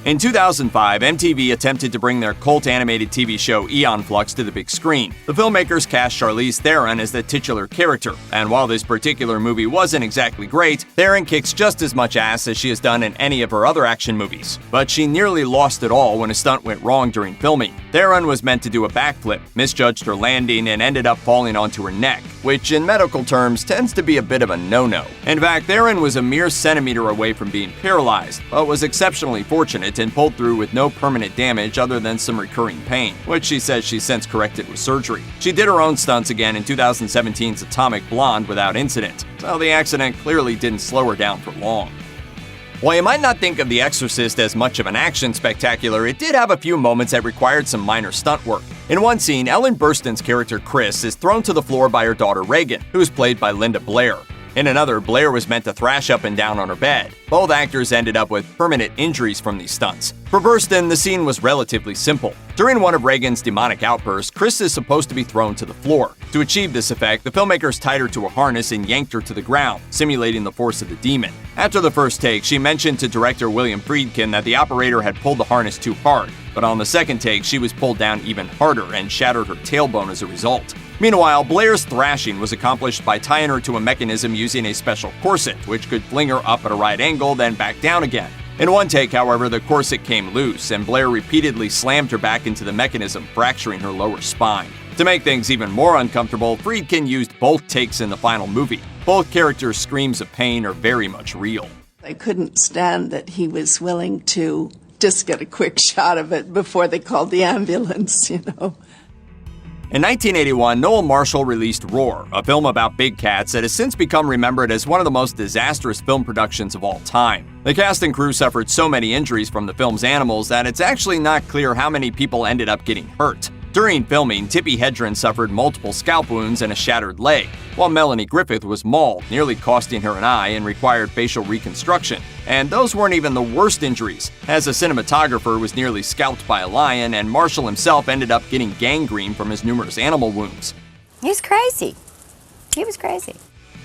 In 2005, MTV attempted to bring their cult animated TV show Aeon Flux to the big screen. The filmmakers cast Charlize Theron as the titular character, and while this particular movie wasn't exactly great, Theron kicks just as much ass as she has done in any of her other action movies. But she nearly lost it all when a stunt went wrong during filming. Theron was meant to do a backflip, misjudged her landing, and ended up falling onto her neck, which in medical terms tends to be a bit of a no-no. In fact, Theron was a mere centimeter away from being paralyzed, but was exceptionally fortunate and pulled through with no permanent damage other than some recurring pain, which she says she's since corrected with surgery. She did her own stunts again in 2017's Atomic Blonde without incident, so the accident clearly didn't slow her down for long. While you might not think of The Exorcist as much of an action spectacular, it did have a few moments that required some minor stunt work. In one scene, Ellen Burstyn's character Chris is thrown to the floor by her daughter Reagan, who is played by Linda Blair. In another, Blair was meant to thrash up and down on her bed. Both actors ended up with permanent injuries from these stunts. For Burstyn, the scene was relatively simple. During one of Reagan's demonic outbursts, Chris is supposed to be thrown to the floor. To achieve this effect, the filmmakers tied her to a harness and yanked her to the ground, simulating the force of the demon. After the first take, she mentioned to director William Friedkin that the operator had pulled the harness too hard, but on the second take, she was pulled down even harder and shattered her tailbone as a result. Meanwhile, Blair's thrashing was accomplished by tying her to a mechanism using a special corset, which could fling her up at a right angle, then back down again. In one take, however, the corset came loose, and Blair repeatedly slammed her back into the mechanism, fracturing her lower spine. To make things even more uncomfortable, Friedkin used both takes in the final movie. Both characters' screams of pain are very much real. I couldn't stand that he was willing to just get a quick shot of it before they called the ambulance, In 1981, Noel Marshall released Roar, a film about big cats that has since become remembered as one of the most disastrous film productions of all time. The cast and crew suffered so many injuries from the film's animals that it's actually not clear how many people ended up getting hurt. During filming, Tippi Hedren suffered multiple scalp wounds and a shattered leg, while Melanie Griffith was mauled, nearly costing her an eye and required facial reconstruction. And those weren't even the worst injuries, as a cinematographer was nearly scalped by a lion, and Marshall himself ended up getting gangrene from his numerous animal wounds. He's crazy. He was crazy.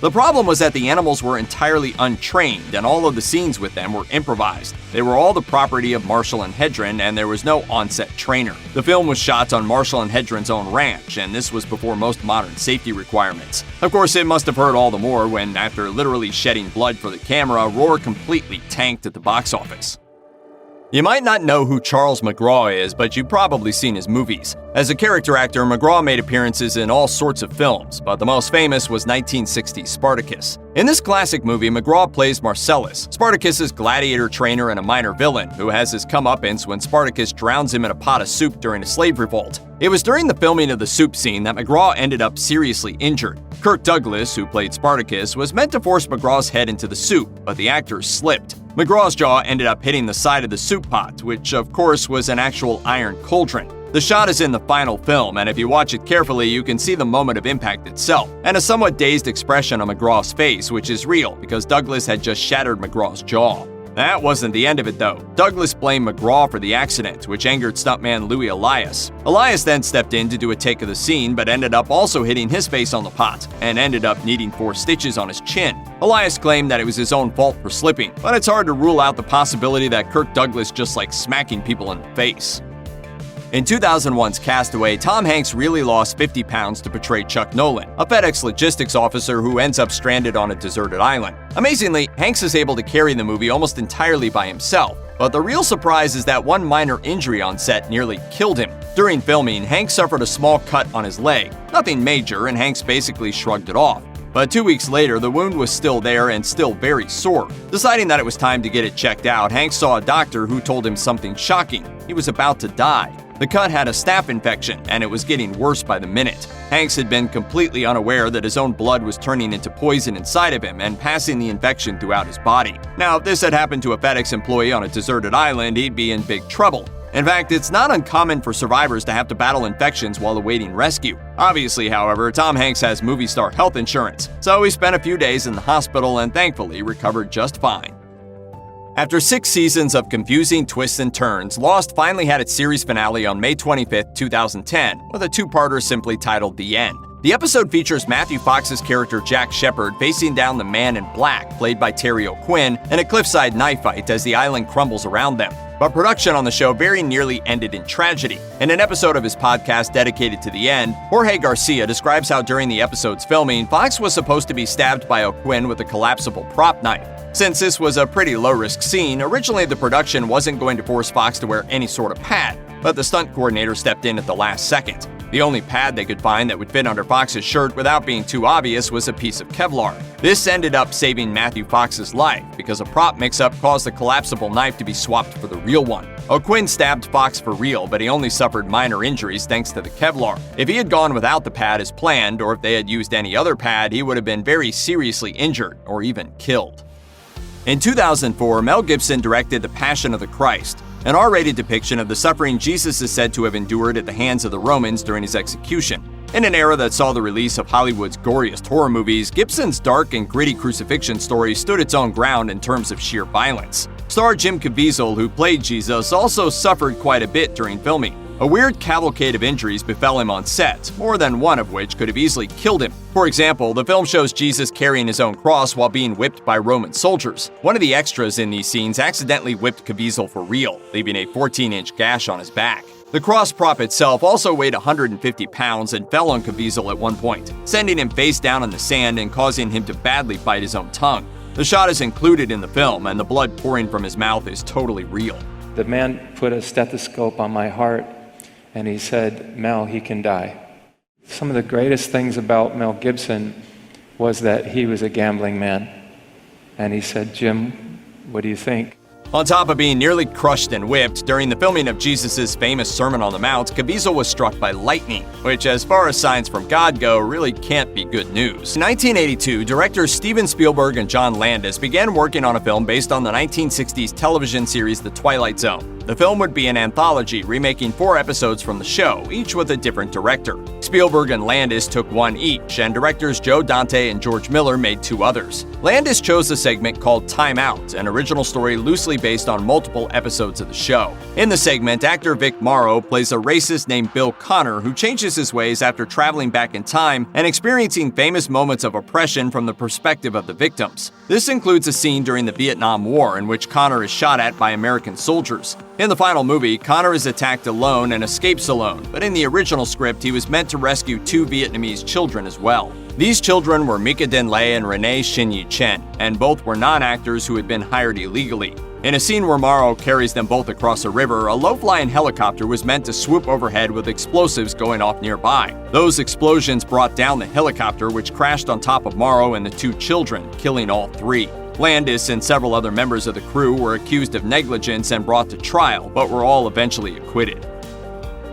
The problem was that the animals were entirely untrained, and all of the scenes with them were improvised. They were all the property of Marshall and Hedren, and there was no on-set trainer. The film was shot on Marshall and Hedren's own ranch, and this was before most modern safety requirements. Of course, it must have hurt all the more when, after literally shedding blood for the camera, Roar completely tanked at the box office. You might not know who Charles McGraw is, but you've probably seen his movies. As a character actor, McGraw made appearances in all sorts of films, but the most famous was 1960's Spartacus. In this classic movie, McGraw plays Marcellus, Spartacus's gladiator trainer and a minor villain, who has his comeuppance when Spartacus drowns him in a pot of soup during a slave revolt. It was during the filming of the soup scene that McGraw ended up seriously injured. Kirk Douglas, who played Spartacus, was meant to force McGraw's head into the soup, but the actor slipped. McGraw's jaw ended up hitting the side of the soup pot, which of course was an actual iron cauldron. The shot is in the final film, and if you watch it carefully, you can see the moment of impact itself, and a somewhat dazed expression on McGraw's face, which is real because Douglas had just shattered McGraw's jaw. That wasn't the end of it though. Douglas blamed McGraw for the accident, which angered stuntman Louis Elias. Elias then stepped in to do a take of the scene, but ended up also hitting his face on the pot, and ended up needing 4 stitches on his chin. Elias claimed that it was his own fault for slipping, but it's hard to rule out the possibility that Kirk Douglas just liked smacking people in the face. In 2001's Castaway, Tom Hanks really lost 50 pounds to portray Chuck Nolan, a FedEx logistics officer who ends up stranded on a deserted island. Amazingly, Hanks is able to carry the movie almost entirely by himself, but the real surprise is that one minor injury on set nearly killed him. During filming, Hanks suffered a small cut on his leg. Nothing major, and Hanks basically shrugged it off. But 2 weeks later, the wound was still there and still very sore. Deciding that it was time to get it checked out, Hanks saw a doctor who told him something shocking. He was about to die. The cut had a staph infection, and it was getting worse by the minute. Hanks had been completely unaware that his own blood was turning into poison inside of him and passing the infection throughout his body. Now, if this had happened to a FedEx employee on a deserted island, he'd be in big trouble. In fact, it's not uncommon for survivors to have to battle infections while awaiting rescue. Obviously, however, Tom Hanks has movie star health insurance, so he spent a few days in the hospital and thankfully recovered just fine. After 6 seasons of confusing twists and turns, Lost finally had its series finale on May 25, 2010, with a 2-parter simply titled The End. The episode features Matthew Fox's character Jack Shephard facing down the Man in Black, played by Terry O'Quinn, in a cliffside knife fight as the island crumbles around them. But production on the show very nearly ended in tragedy. In an episode of his podcast dedicated to the end, Jorge Garcia describes how during the episode's filming, Fox was supposed to be stabbed by O'Quinn with a collapsible prop knife. Since this was a pretty low-risk scene, originally the production wasn't going to force Fox to wear any sort of pad, but the stunt coordinator stepped in at the last second. The only pad they could find that would fit under Fox's shirt without being too obvious was a piece of Kevlar. This ended up saving Matthew Fox's life because a prop mix-up caused the collapsible knife to be swapped for the real one. O'Quinn stabbed Fox for real, but he only suffered minor injuries thanks to the Kevlar. If he had gone without the pad as planned, or if they had used any other pad, he would have been very seriously injured or even killed. In 2004, Mel Gibson directed The Passion of the Christ, an R-rated depiction of the suffering Jesus is said to have endured at the hands of the Romans during his execution. In an era that saw the release of Hollywood's goriest horror movies, Gibson's dark and gritty crucifixion story stood its own ground in terms of sheer violence. Star Jim Caviezel, who played Jesus, also suffered quite a bit during filming. A weird cavalcade of injuries befell him on set, more than one of which could have easily killed him. For example, the film shows Jesus carrying his own cross while being whipped by Roman soldiers. One of the extras in these scenes accidentally whipped Caviezel for real, leaving a 14-inch gash on his back. The cross prop itself also weighed 150 pounds and fell on Caviezel at one point, sending him face down in the sand and causing him to badly bite his own tongue. The shot is included in the film, and the blood pouring from his mouth is totally real. The man put a stethoscope on my heart, and he said, "Mel, he can die." Some of the greatest things about Mel Gibson was that he was a gambling man. And he said, "Jim, what do you think?" On top of being nearly crushed and whipped, during the filming of Jesus' famous Sermon on the Mount, Caviezel was struck by lightning, which, as far as signs from God go, really can't be good news. In 1982, directors Steven Spielberg and John Landis began working on a film based on the 1960s television series The Twilight Zone. The film would be an anthology, remaking 4 episodes from the show, each with a different director. Spielberg and Landis took one each, and directors Joe Dante and George Miller made 2 others. Landis chose a segment called Time Out, an original story loosely based on multiple episodes of the show. In the segment, actor Vic Morrow plays a racist named Bill Connor who changes his ways after traveling back in time and experiencing famous moments of oppression from the perspective of the victims. This includes a scene during the Vietnam War in which Connor is shot at by American soldiers. In the final movie, Connor is attacked alone and escapes alone, but in the original script, he was meant to rescue 2 Vietnamese children as well. These children were Mika Den Lay and Renee Shin-Yi Chen, and both were non-actors who had been hired illegally. In a scene where Morrow carries them both across a river, a low-flying helicopter was meant to swoop overhead with explosives going off nearby. Those explosions brought down the helicopter, which crashed on top of Morrow and the 2 children, killing all 3. Landis and several other members of the crew were accused of negligence and brought to trial, but were all eventually acquitted.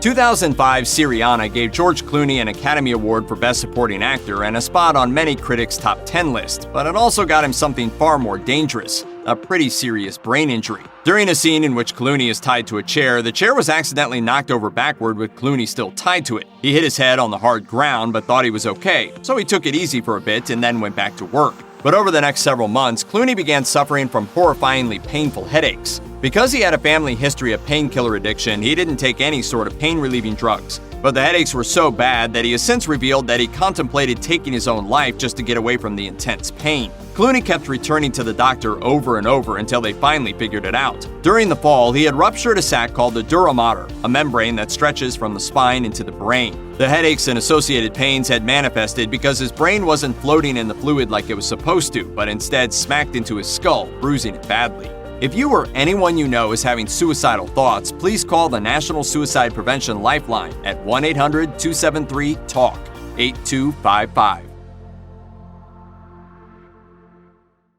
2005 Syriana gave George Clooney an Academy Award for Best Supporting Actor and a spot on many critics' top 10 list, but it also got him something far more dangerous: a pretty serious brain injury. During a scene in which Clooney is tied to a chair, the chair was accidentally knocked over backward with Clooney still tied to it. He hit his head on the hard ground but thought he was okay, so he took it easy for a bit and then went back to work. But over the next several months, Clooney began suffering from horrifyingly painful headaches. Because he had a family history of painkiller addiction, he didn't take any sort of pain-relieving drugs. But the headaches were so bad that he has since revealed that he contemplated taking his own life just to get away from the intense pain. Clooney kept returning to the doctor over and over until they finally figured it out. During the fall, he had ruptured a sac called the dura mater, a membrane that stretches from the spine into the brain. The headaches and associated pains had manifested because his brain wasn't floating in the fluid like it was supposed to, but instead smacked into his skull, bruising it badly. If you or anyone you know is having suicidal thoughts, please call the National Suicide Prevention Lifeline at 1-800-273-TALK, 8255.